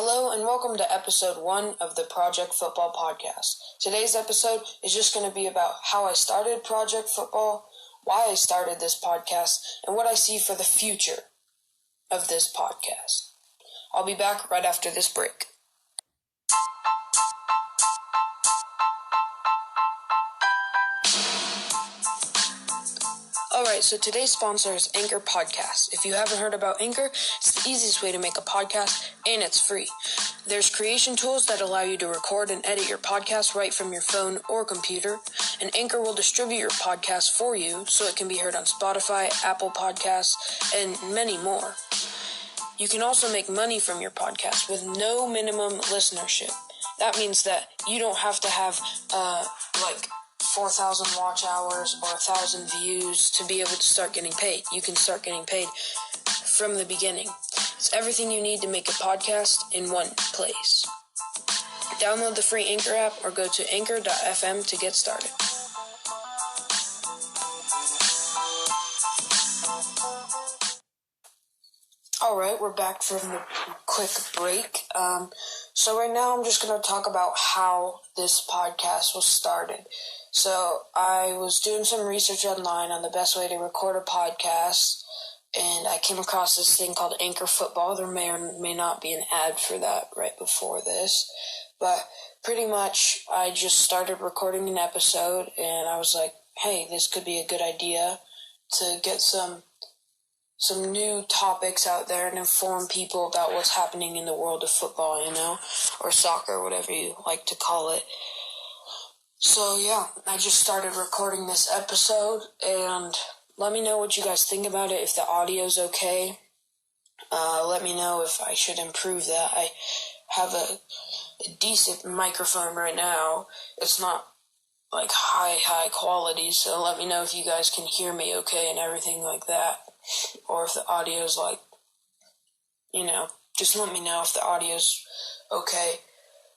Hello and welcome to episode 1 of the Project Football Podcast. Today's episode is just going to be about how I started Project Football, why I started this podcast, and what I see for the future of this podcast. I'll be back right after this break. Alright, so today's sponsor is Anchor Podcast. If you haven't heard about Anchor, it's the easiest way to make a podcast, and it's free. There's creation tools that allow you to record and edit your podcast right from your phone or computer, and Anchor will distribute your podcast for you so it can be heard on Spotify, Apple Podcasts, and many more. You can also make money from your podcast with no minimum listenership. That means that you don't have to have, 4,000 watch hours or 1,000 views to be able to start getting paid. You can start getting paid from the beginning. It's everything you need to make a podcast in one place. Download the free Anchor app or go to anchor.fm to get started. Alright, we're back from the quick break. So right now I'm just going to talk about how this podcast was started. So I was doing some research online on the best way to record a podcast, and I came across this thing called Anchor Football. There may or may not be an ad for that right before this, but pretty much I just started recording an episode, and I was like, hey, this could be a good idea to get some new topics out there and inform people about what's happening in the world of football, or soccer, whatever you like to call it. So yeah, I just started recording this episode, and let me know what you guys think about it, if the audio's okay. Let me know if I should improve that. I have a decent microphone right now. It's not like high quality, so let me know if you guys can hear me okay and everything like that. Or if the audio's just let me know if the audio's okay.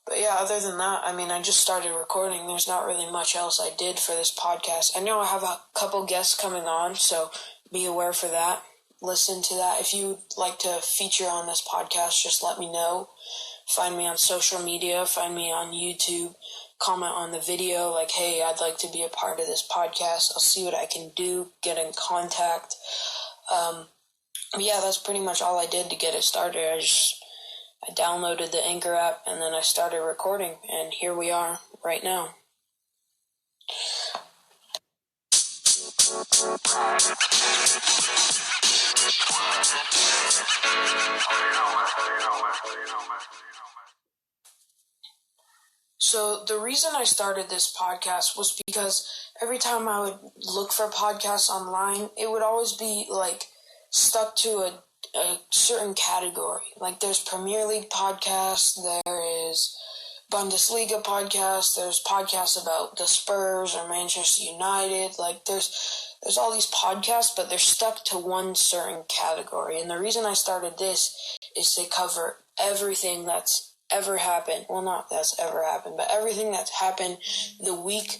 But yeah, other than that, I just started recording. There's not really much else I did for this podcast. I know I have a couple guests coming on, so be aware for that. Listen to that. If you would like to feature on this podcast, just let me know. Find me on social media. Find me on YouTube. Comment on the video like, hey, I'd like to be a part of this podcast. I'll see what I can do. Get in contact. But yeah, that's pretty much all I did to get it started. I downloaded the Anchor app, and then I started recording, and here we are right now. So the reason I started this podcast was because every time I would look for podcasts online, it would always be stuck to a certain category. Like there's Premier League podcasts, there is Bundesliga podcasts, there's podcasts about the Spurs or Manchester United. There's all these podcasts, but they're stuck to one certain category. And the reason I started this is to cover everything that's ever happened. Well, not that's ever happened, but everything that's happened the week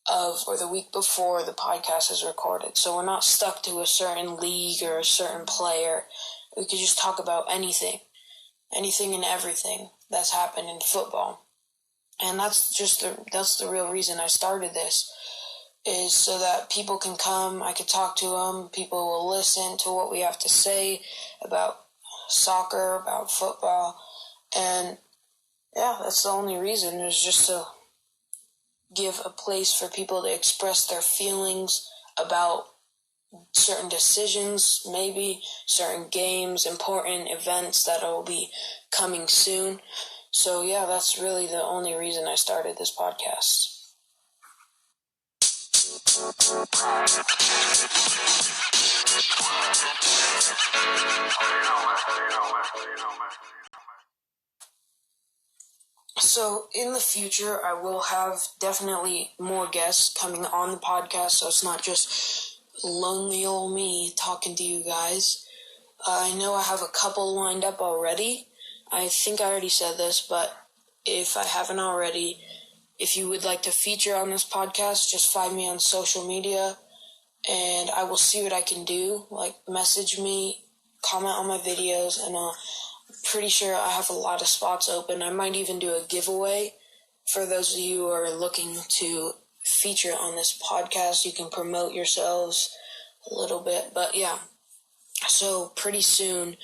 of or the week before the podcast is recorded. So we're not stuck to a certain league or a certain player. We could just talk about anything and everything that's happened in football. And that's the real reason I started this, is so that people can come, I could talk to them, people will listen to what we have to say about soccer, about football, and yeah, that's the only reason, is just to give a place for people to express their feelings about certain decisions, maybe certain games, important events that will be coming soon. So yeah, that's really the only reason I started this podcast. So in the future, I will have definitely more guests coming on the podcast, so it's not just lonely old me talking to you guys. I know I have a couple lined up already. I think I already said this, but if I haven't already, if you would like to feature on this podcast, just find me on social media, and I will see what I can do. Message me, comment on my videos, and pretty sure I have a lot of spots open. I might even do a giveaway for those of you who are looking to feature on this podcast. You can promote yourselves a little bit, but yeah. So pretty soon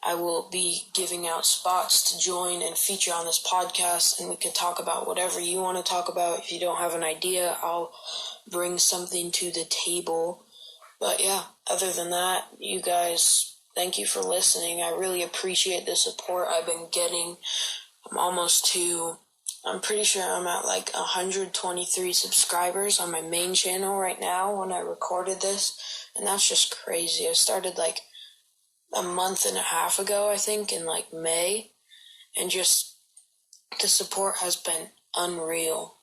I will be giving out spots to join and feature on this podcast, and we can talk about whatever you want to talk about. If you don't have an idea, I'll bring something to the table. But yeah, other than that, you guys, thank you for listening. I really appreciate the support I've been getting. I'm pretty sure I'm at like 123 subscribers on my main channel right now when I recorded this, and that's just crazy. I started like a month and a half ago, I think, in like May, and just the support has been unreal.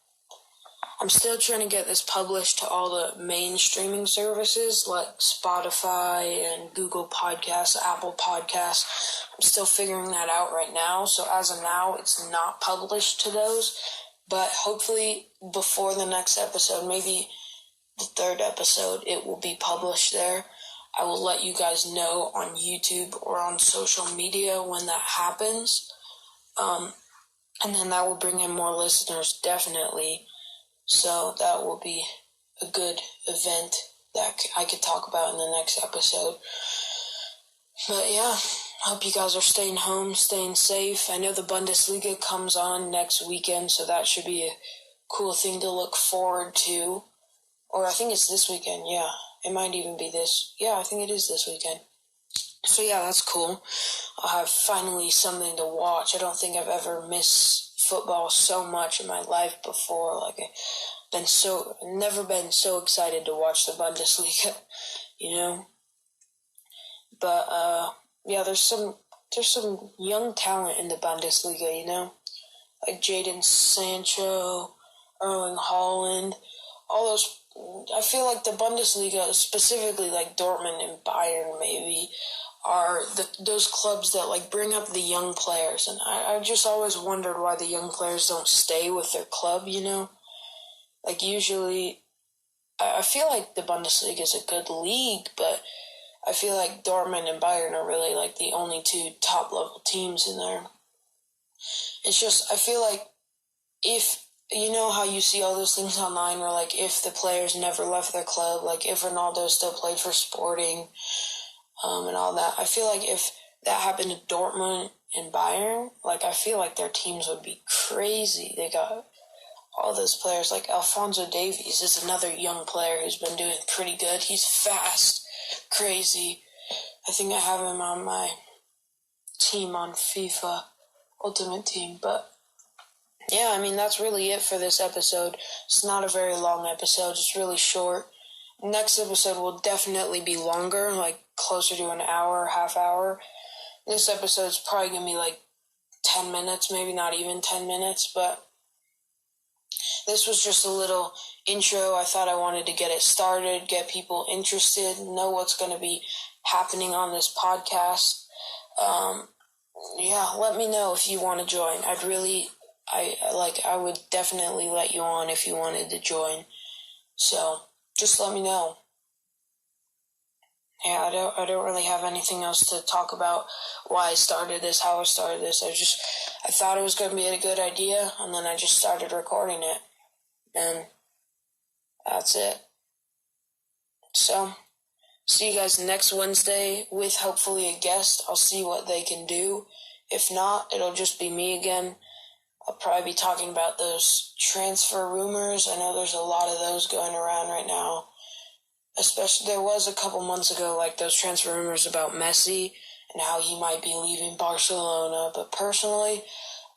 I'm still trying to get this published to all the main streaming services like Spotify and Google Podcasts, Apple Podcasts. I'm still figuring that out right now, so as of now, it's not published to those, but hopefully before the next episode, maybe the third episode, it will be published there. I will let you guys know on YouTube or on social media when that happens. And then that will bring in more listeners, definitely. So that will be a good event that I could talk about in the next episode. But yeah, hope you guys are staying home, staying safe. I know the Bundesliga comes on next weekend, so that should be a cool thing to look forward to. Or I think it's this weekend, yeah. It might even be this. Yeah, I think it is this weekend. So yeah, that's cool. I'll have finally something to watch. I don't think I've ever missed football so much in my life before. Like, never been so excited to watch the Bundesliga, you know? But, yeah, there's some young talent in the Bundesliga, you know? Like Jadon Sancho, Erling Haaland, all those. I feel like the Bundesliga, specifically like Dortmund and Bayern maybe, are those clubs that like bring up the young players. And I just always wondered why the young players don't stay with their club, you know? Like usually, I feel like the Bundesliga is a good league, but I feel like Dortmund and Bayern are really like the only two top level teams in there. It's just, I feel like if, you know how you see all those things online where, like, if the players never left their club, like, if Ronaldo still played for Sporting, and all that, I feel like if that happened to Dortmund and Bayern, like, I feel like their teams would be crazy. They got all those players, like Alphonso Davies is another young player who's been doing pretty good. He's fast, crazy. I think I have him on my team on FIFA Ultimate Team, but yeah, I mean, that's really it for this episode. It's not a very long episode. It's really short. Next episode will definitely be longer, like closer to an hour, half hour. This episode's probably going to be like 10 minutes, maybe not even 10 minutes, but this was just a little intro. I thought I wanted to get it started, get people interested, know what's going to be happening on this podcast. Yeah, let me know if you want to join. I would definitely let you on if you wanted to join. So just let me know. Yeah, I don't really have anything else to talk about why I started this, how I started this. I thought it was going to be a good idea, and then I just started recording it. And that's it. So, see you guys next Wednesday with hopefully a guest. I'll see what they can do. If not, it'll just be me again. I'll probably be talking about those transfer rumors. I know there's a lot of those going around right now. Especially, there was a couple months ago, like those transfer rumors about Messi and how he might be leaving Barcelona. But personally,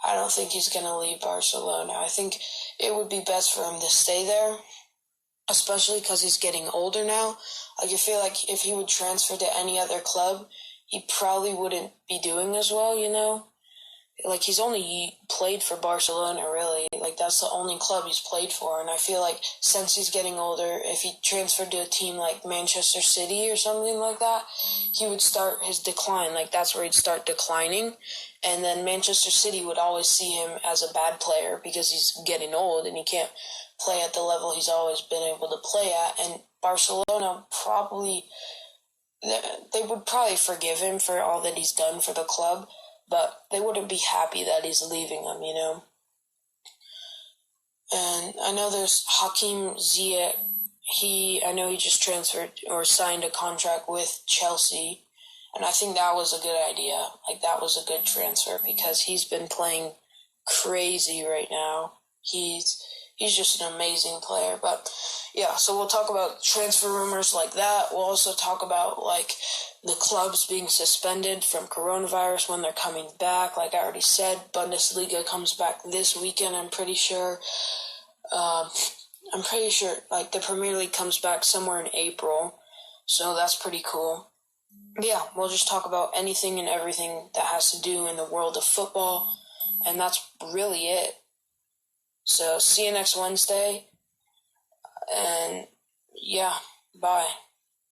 I don't think he's going to leave Barcelona. I think it would be best for him to stay there, especially because he's getting older now. Like, I feel like if he would transfer to any other club, he probably wouldn't be doing as well, you know? Like, he's only played for Barcelona, really. Like, that's the only club he's played for. And I feel like since he's getting older, if he transferred to a team like Manchester City or something like that, he would start his decline. Like, that's where he'd start declining. And then Manchester City would always see him as a bad player because he's getting old and he can't play at the level he's always been able to play at. And Barcelona they would probably forgive him for all that he's done for the club. but they wouldn't be happy that he's leaving them, you know? And I know there's Hakim Ziyech. I know he just transferred or signed a contract with Chelsea, and I think that was a good idea. Like, that was a good transfer because he's been playing crazy right now. He's just an amazing player. But yeah, so we'll talk about transfer rumors like that. We'll also talk about like the clubs being suspended from coronavirus when they're coming back. Like I already said, Bundesliga comes back this weekend, I'm pretty sure. Like the Premier League comes back somewhere in April, so that's pretty cool. But yeah, we'll just talk about anything and everything that has to do in the world of football, and that's really it. So see you next Wednesday, and yeah, bye.